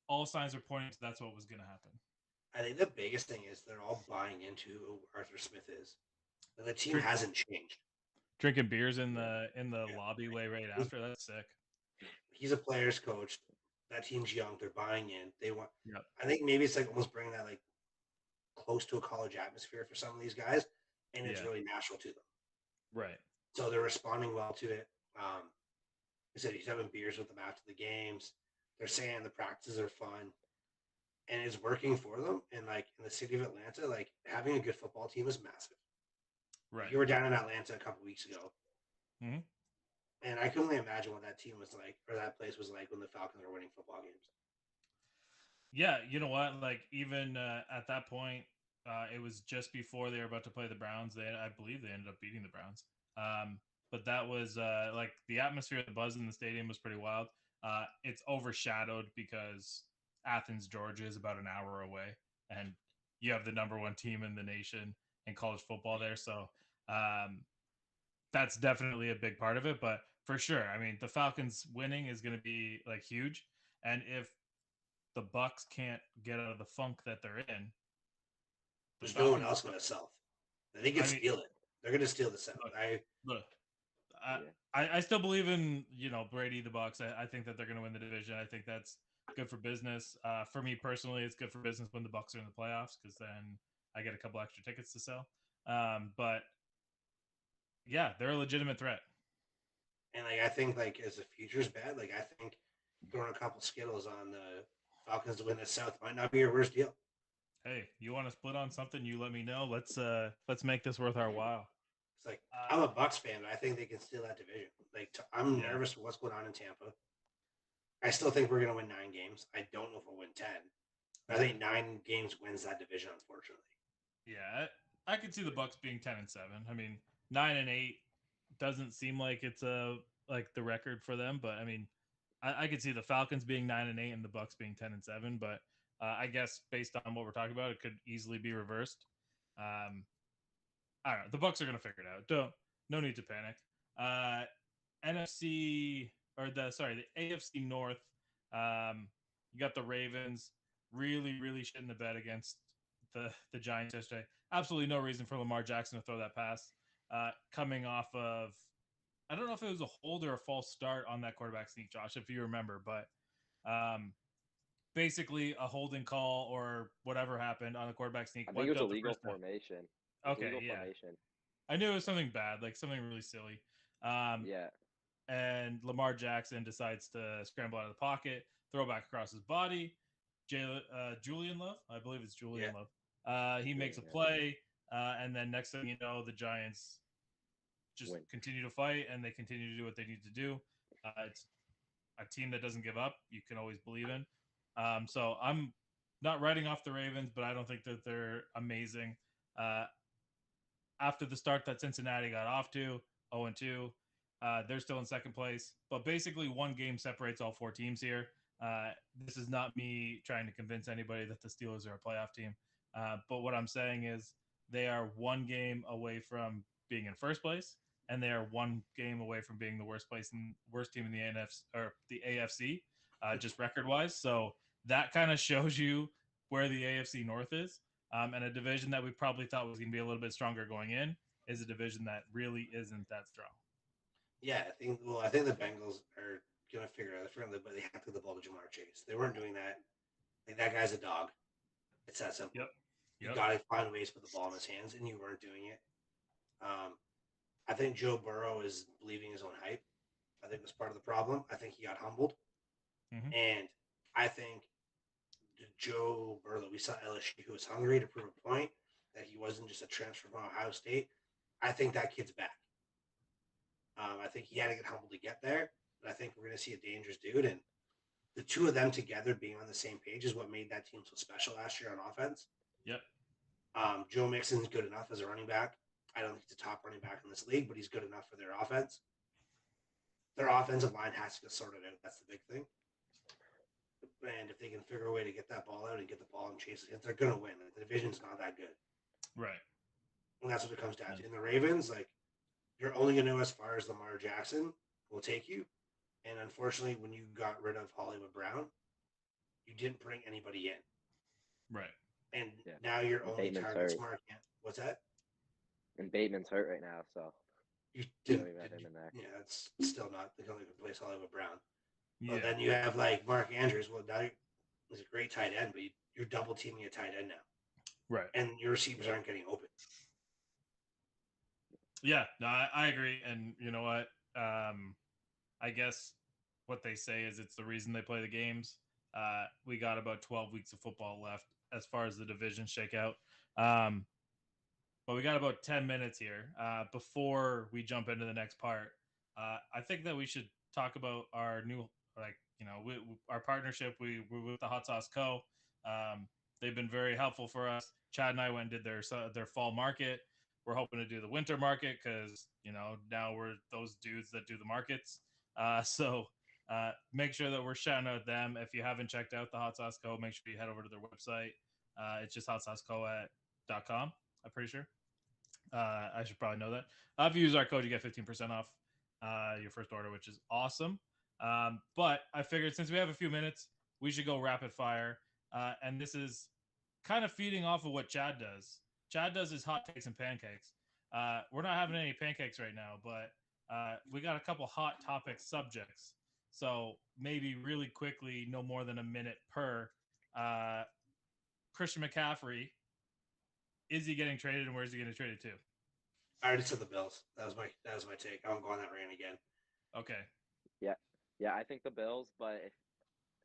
all signs are pointing to that's what was going to happen. I think the biggest thing is they're all buying into who Arthur Smith is. The team hasn't changed. Drinking beers in the lobby way right after. That's sick. He's a player's coach. That team's young. They're buying in. They want. Yep. I think maybe it's like almost bringing that like close to a college atmosphere for some of these guys, and it's really natural to them. Right. So they're responding well to it. He said he's having beers with them after the games. They're saying the practices are fun, and it's working for them. And like in the city of Atlanta, like having a good football team is massive. Right. You were down in Atlanta a couple weeks ago, mm-hmm. and I can only imagine what that team was like, or that place was like when the Falcons were winning football games. Yeah, you know what? Like even at that point, it was just before they were about to play the Browns. I believe they ended up beating the Browns. But that was like the atmosphere, the buzz in the stadium was pretty wild. It's overshadowed because Athens, Georgia is about an hour away, and you have the number one team in the nation in college football there. So that's definitely a big part of it. But for sure, I mean, the Falcons winning is going to be like huge. And if the Bucks can't get out of the funk that they're in, there's no one else but South. They can steal it. They're going to steal the South. I still believe in Brady, the Bucks. I think that they're going to win the division. I think that's good for business. For me personally, it's good for business when the Bucks are in the playoffs because then I get a couple extra tickets to sell. But yeah, they're a legitimate threat. And like I think like as a futures bet, like I think throwing a couple Skittles on the Falcons to win the South might not be your worst deal. Hey, you want to split on something? You let me know. Let's make this worth our while. It's like I'm a Bucks fan, but I think they can steal that division. Like I'm nervous for what's going on in Tampa. I still think we're going to win 9 games. I don't know if we'll win 10. I think 9 games wins that division, unfortunately. Yeah, I could see the Bucks being 10-7. I mean, 9-8 doesn't seem like it's like the record for them, but I mean, I could see the Falcons being 9-8 and the Bucks being 10-7. But I guess based on what we're talking about, it could easily be reversed. I don't know. The Bucks are going to figure it out. No need to panic. NFC or the AFC North. You got the Ravens really, really shitting the bed against the Giants yesterday. Absolutely no reason for Lamar Jackson to throw that pass. Coming off of, I don't know if it was a hold or a false start on that quarterback sneak, Josh, if you remember, but basically a holding call or whatever happened on a quarterback sneak. I think it was a legal formation. Okay, yeah. I knew it was something bad, like something really silly. Yeah. And Lamar Jackson decides to scramble out of the pocket, throw back across his body. Julian Love, I believe it's Julian Love. He makes a play, and then next thing you know, the Giants just continue to fight, and they continue to do what they need to do. It's a team that doesn't give up. You can always believe in. So I'm not writing off the Ravens, but I don't think that they're amazing. After the start that Cincinnati got off to, 0-2, They're still in second place, but basically one game separates all four teams here. This is not me trying to convince anybody that the Steelers are a playoff team. But what I'm saying is they are one game away from being in first place, and they are one game away from being the worst team in the NFC or the AFC, just record wise. So that kind of shows you where the AFC North is, and a division that we probably thought was going to be a little bit stronger going in is a division that really isn't that strong. Yeah, I think. Well, I think the Bengals are gonna figure it out differently, but they have to get the ball to Jamar Chase. They weren't doing that. Like that guy's a dog. It's that simple. Yep. You Yep. got to find ways to put the ball in his hands, and you weren't doing it. I think Joe Burrow is believing his own hype. I think that's part of the problem. I think he got humbled, and I think Joe Burrow that we saw LSU, who was hungry to prove a point that he wasn't just a transfer from Ohio State. I think that kid's back. I think he had to get humbled to get there, but I think we're going to see a dangerous dude. And the two of them together being on the same page is what made that team so special last year on offense. Yep. Joe Mixon's good enough as a running back. I don't think he's a top running back in this league, but he's good enough for their offense. Their offensive line has to get sorted out. That's the big thing. And if they can figure a way to get that ball out and get the ball and chase it, they're going to win. Like, the division's not that good. Right. And that's what it comes down to. In the Ravens, like, you're only going to know as far as Lamar Jackson will take you. And unfortunately, when you got rid of Hollywood Brown, you didn't bring anybody in. Right. And now you're only target smart. What's that? And Bateman's hurt right now, so you didn't have him in there. Yeah, it's still not the only replace Hollywood Brown. Yeah. But then you have like Mark Andrews. Well, now he's a great tight end, but you're double teaming a tight end now. Right. And your receivers aren't getting open. Yeah, no, I agree. And you know what? I guess what they say is it's the reason they play the games. We got about 12 weeks of football left as far as the divisions shake out. But we got about 10 minutes here before we jump into the next part. I think that we should talk about our new, our partnership. We're with the Hot Sauce Co. They've been very helpful for us. Chad and I went and did their fall market. We're hoping to do the winter market because, now we're those dudes that do the markets. So make sure that we're shouting out them. If you haven't checked out the Hot Sauce Co., make sure you head over to their website. It's just hotsauceco.com, I'm pretty sure. I should probably know that. If you use our code, you get 15% off your first order, which is awesome. But I figured since we have a few minutes, we should go rapid fire. And this is kind of feeding off of what Chad does. Chad does his hot takes and pancakes. We're not having any pancakes right now, but we got a couple hot topic subjects. So maybe really quickly, no more than a minute per. Christian McCaffrey, is he getting traded, and where is he getting traded to? I already said the Bills. That was my take. I won't go on that rant again. Okay. Yeah, I think the Bills, but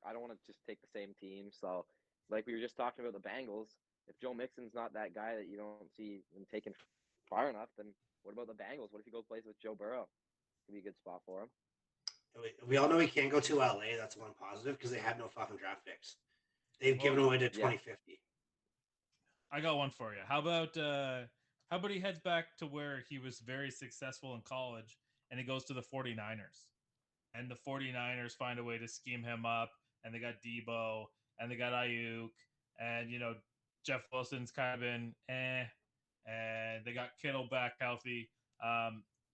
I don't want to just take the same team. So, like we were just talking about the Bengals, if Joe Mixon's not that guy that you don't see him taken far enough, then what about the Bengals? What if he goes plays with Joe Burrow? Could be a good spot for him. We all know he can't go to LA. That's one positive because they have no fucking draft picks. They've given away to 2050. I got one for you. How about he heads back to where he was very successful in college and he goes to the 49ers? And the 49ers find a way to scheme him up, and they got Debo and they got Ayuk, and Jeff Wilson's kind of been and they got Kittle back healthy.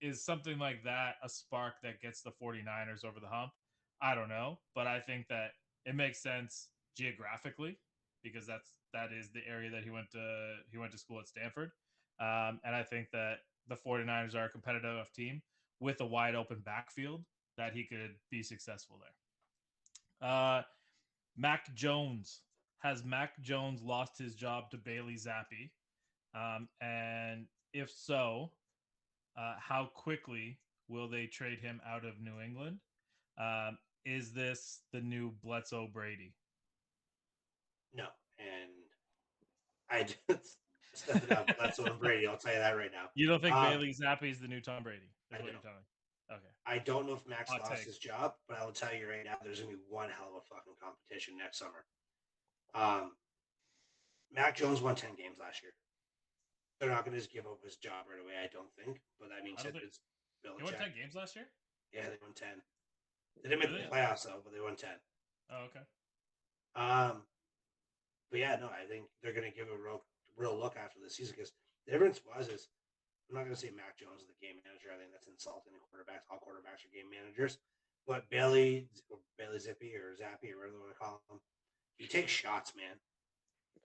Is something like that a spark that gets the 49ers over the hump? I don't know, but I think that it makes sense geographically because that is the area that he went to school at Stanford. And I think that the 49ers are a competitive team with a wide open backfield that he could be successful there. Mac Jones. Has Mac Jones lost his job to Bailey Zappe? And if so, how quickly will they trade him out of New England? Is this the new Bledsoe Brady? No, and I just stepped out Bledsoe and Brady. I'll tell you that right now. You don't think Bailey Zappe is the new Tom Brady? That's what you're telling me. Okay. I don't know if Max Hot lost take. his job, but I will tell you right now, there's gonna be one hell of a fucking competition next summer. Mac Jones won 10 games last year. They're not going to just give up his job right away, I don't think. But that means They won Belichick. 10 games last year? Yeah, they won 10. They didn't make Really? the playoffs though, but they won 10. Oh, okay. But yeah, no, I think they're going to give a real look after the season because the difference is I'm not going to say Mac Jones is the game manager. I think that's insulting to quarterbacks. All quarterbacks are game managers. But Bailey Zappe or Zappe or whatever they want to call him, he takes shots, man.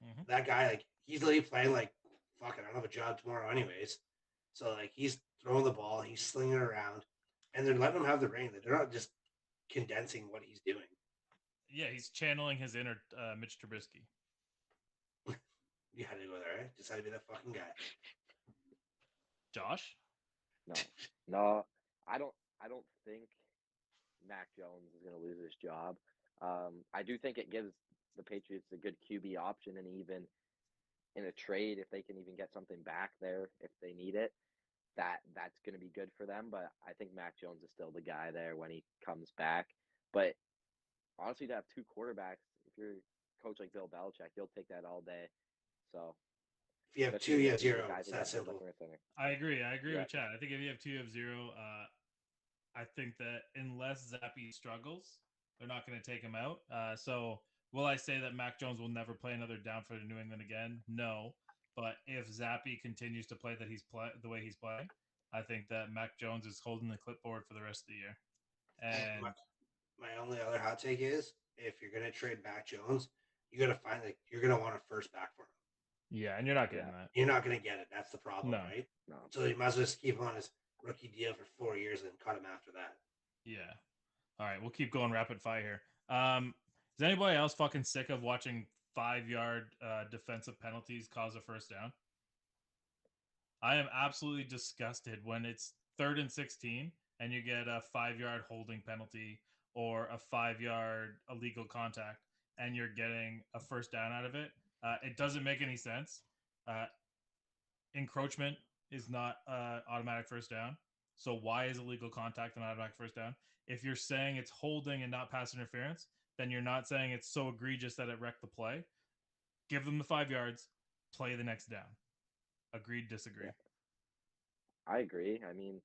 Mm-hmm. That guy, like, he's literally playing like, fuck it, I don't have a job tomorrow anyways. So, like, he's throwing the ball, he's slinging it around, and they're letting him have the reign. They're not just condensing what he's doing. Yeah, he's channeling his inner Mitch Trubisky. You had to go there, right? Just had to be that fucking guy. Josh? No, I don't think Mac Jones is going to lose his job. I do think it gives the Patriots a good QB option, and even in a trade, if they can even get something back there if they need it, that's going to be good for them. But I think Mac Jones is still the guy there when he comes back. But honestly, to have two quarterbacks, if you're a coach like Bill Belichick, you'll take that all day. So if you have especially two, you with have the zero. guys It's they that got built up simple. in the center. I agree. I agree Yeah. with Chad. I think if you have 2, you have 0. I think that unless Zappe struggles, they're not going to take him out. So will I say that Mac Jones will never play another down for New England again? No. But if Zappe continues to play the way he's playing, I think that Mac Jones is holding the clipboard for the rest of the year. And my only other hot take is if you're gonna trade Mac Jones, you gotta find like you're gonna want a first back for him. yeah, and you're not getting Yeah. that. You're not gonna get it. That's the problem, No. right? No. So you might as well just keep him on his rookie deal for 4 years and cut him after that. Yeah. All right, we'll keep going rapid fire here. Is anybody else fucking sick of watching 5-yard defensive penalties cause a first down? I am absolutely disgusted when it's 3rd and 16 and you get a 5-yard holding penalty or a 5-yard illegal contact and you're getting a first down out of it. It doesn't make any sense. Encroachment is not automatic first down. So why is illegal contact an automatic first down? If you're saying it's holding and not pass interference, then you're not saying it's so egregious that it wrecked the play. Give them the 5 yards, play the next down. Agreed, disagree. Yeah. I agree. I mean,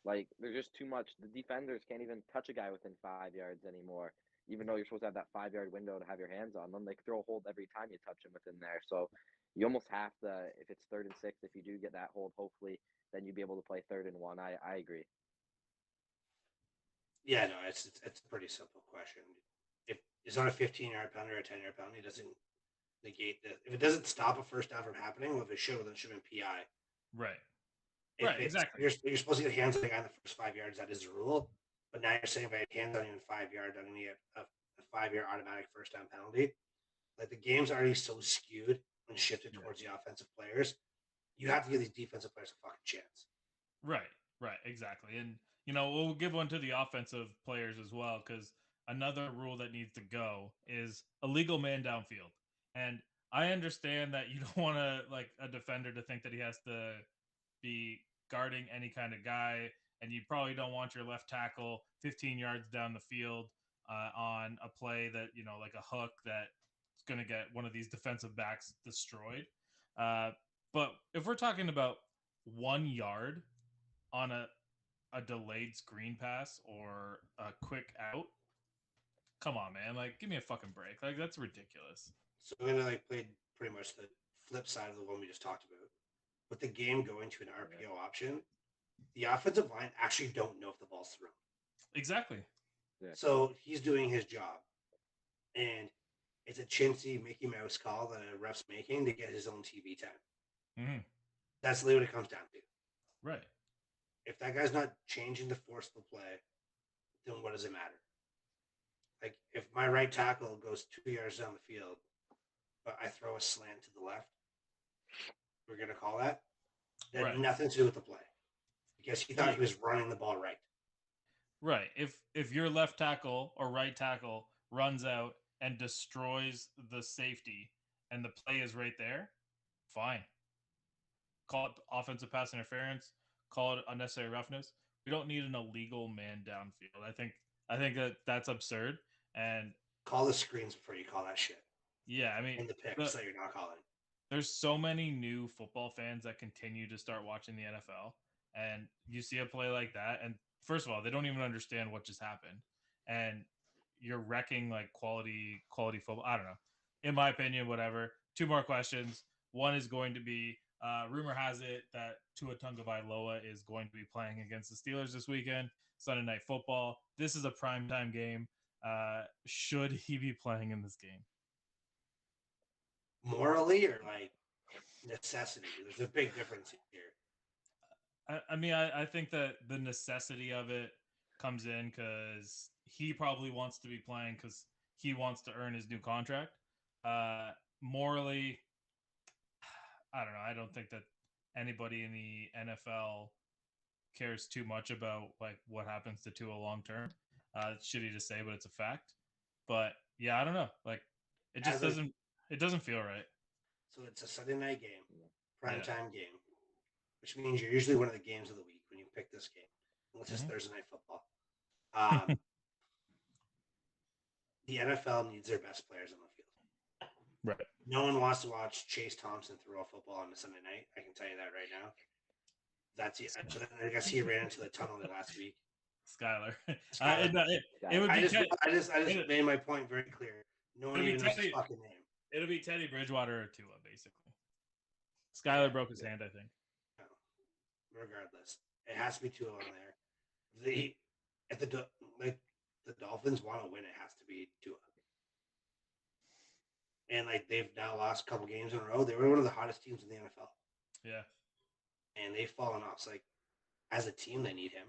like, there's just too much. The defenders can't even touch a guy within 5 yards anymore. Even though you're supposed to have that 5-yard window to have your hands on them, they throw a hold every time you touch them within there. So you almost have to, if it's 3rd and 6, if you do get that hold, hopefully, then you'd be able to play 3rd and 1. I agree. Yeah, no, it's a pretty simple question. If it's not a 15-yard penalty or a 10-yard penalty, it doesn't negate the. If it doesn't stop a first down from happening, well, if it should, then it should have been PI. Right. If Right, exactly. You're supposed to get hands on the guy in the first 5 yards. That is the rule. But now you're saying if I had hands on you in 5 yards, I'm going to get a 5-yard automatic first down penalty. Like the game's already so skewed and shifted towards the offensive players. You have to give these defensive players a fucking chance. Right, exactly. And, we'll give one to the offensive players as well, because another rule that needs to go is illegal man downfield. And I understand that you don't want a defender to think that he has to be guarding any kind of guy, and you probably don't want your left tackle 15 yards down the field on a play that, like a hook that's going to get one of these defensive backs destroyed. But if we're talking about 1 yard on a delayed screen pass or a quick out, come on, man. Like, give me a fucking break. Like, that's ridiculous. So I'm going to play pretty much the flip side of the one we just talked about. With the game going to an RPO option, the offensive line actually don't know if the ball's thrown. Exactly. Yeah. So he's doing his job. And it's a chintzy Mickey Mouse call that a ref's making to get his own TV time. Mm-hmm. That's literally what it comes down to. Right. If that guy's not changing the force of the play, then what does it matter? Like, if my right tackle goes 2 yards down the field, but I throw a slant to the left, we're going to call that? That had nothing to do with the play. Because he thought he was running the ball right. Right. If your left tackle or right tackle runs out and destroys the safety and the play is right there, fine. Call it offensive pass interference, call it unnecessary roughness. We don't need an illegal man downfield. I think that's absurd. And call the screens before you call that shit. Yeah, I mean, in the picks that you're not calling. There's so many new football fans that continue to start watching the NFL, And you see a play like that, and first of all, they don't even understand what just happened, and you're wrecking like quality football. I don't know. In my opinion, whatever. Two more questions. One is going to be rumor has it that Tua Tagovailoa is going to be playing against the Steelers this weekend, Sunday Night Football. This is a primetime game. Should he be playing in this game? Morally or like necessity? There's a big difference here. I mean, I think that the necessity of it comes in because he probably wants to be playing because he wants to earn his new contract. Morally, I don't know. I don't think that anybody in the NFL cares too much about like what happens to Tua long term. It's shitty to say, but it's a fact. But yeah, I don't know. Like it just doesn't feel right. So it's a Sunday night game, primetime game, which means you're usually one of the games of the week when you pick this game, unless it's Thursday Night Football. The NFL needs their best players on the field. Right. No one wants to watch Chase Thompson throw a football on a Sunday night. I can tell you that right now. That's it. I guess he ran into the tunnel last week. Skyler. It would be. I just made my point very clear. No one even knows his fucking name. It'll be Teddy Bridgewater or Tua, basically. Skyler broke his hand, I think. No. Regardless, it has to be Tua on there. If the Dolphins want to win, it has to be Tua. And like they've now lost a couple games in a row. They were one of the hottest teams in the NFL. Yeah. And they've fallen off. So like as a team, they need him.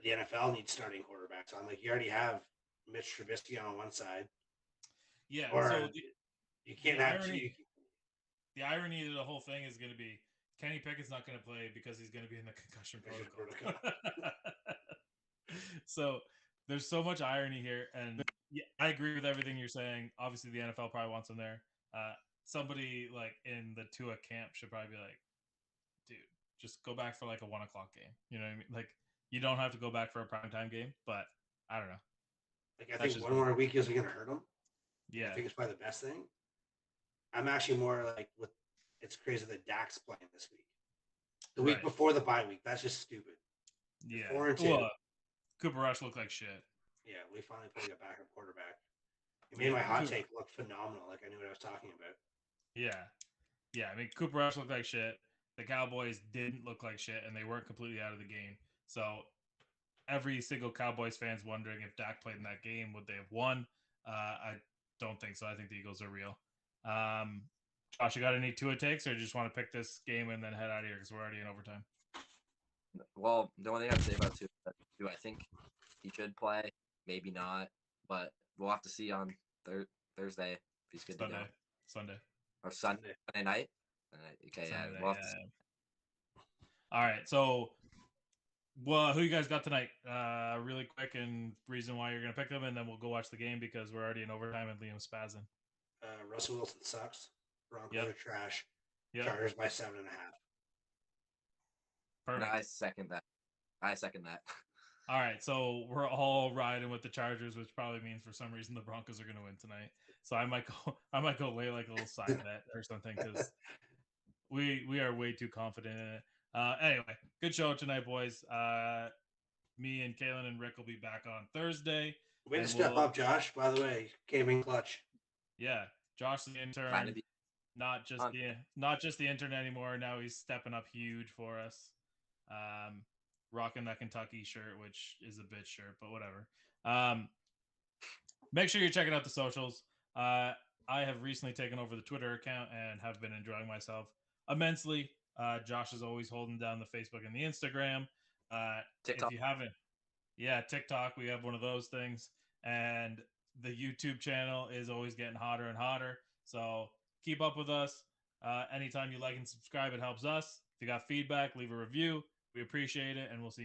The NFL needs starting quarterbacks. So I'm like, you already have Mitch Trubisky on one side. Yeah. Or so you can't have two. The irony of the whole thing is going to be Kenny Pickett's not going to play because he's going to be in the concussion protocol. So there's so much irony here, and I agree with everything you're saying. Obviously, the NFL probably wants him there. Somebody like in the Tua camp should probably be like, dude, just go back for like a 1 o'clock game. You know what I mean? Like you don't have to go back for a primetime game, but I don't know. Like I think one more week isn't going to hurt him. Yeah, I think it's probably the best thing. I'm actually more like with. It's crazy that Dak's playing this week. The week before the bye week. That's just stupid. Yeah. 4-2. Well, Cooper Rush looked like shit. Yeah, we finally played a backup quarterback. It made my hot take look phenomenal, like I knew what I was talking about. Yeah. Yeah, I mean, Cooper Rush looked like shit. The Cowboys didn't look like shit, and they weren't completely out of the game. So every single Cowboys fan's wondering if Dak played in that game, would they have won? I don't think so. I think the Eagles are real. Josh, you got any Tua takes, or do you just want to pick this game and then head out of here because we're already in overtime? Well, the only thing I'd say about Tua, I think he should play, maybe not, but we'll have to see on Thursday if he's good to go. Sunday. Or Sunday night? Okay, Sunday, we'll All right, so who you guys got tonight? Really quick and reason why you're going to pick them, and then we'll go watch the game because we're already in overtime and Liam's spazzing. Russell Wilson sucks. Broncos are trash. Chargers by 7.5. Perfect. I second that. All right, so we're all riding with the Chargers, which probably means for some reason the Broncos are going to win tonight. So I might go lay like a little side bet or something because we are way too confident in it. Anyway, good show tonight, boys. Me and Kalen and Rick will be back on Thursday. Way to step up, Josh. By the way, came in clutch. Yeah, Josh the intern, not just the intern anymore. Now he's stepping up huge for us. Rocking that Kentucky shirt, which is a bitch shirt, but whatever. Make sure you're checking out the socials. I have recently taken over the Twitter account and have been enjoying myself immensely. Josh is always holding down the Facebook and the Instagram. TikTok. If you haven't, TikTok, we have one of those things. And the YouTube channel is always getting hotter and hotter. So keep up with us. Anytime you like and subscribe, it helps us. If you got feedback, leave a review. We appreciate it, and we'll see you next time.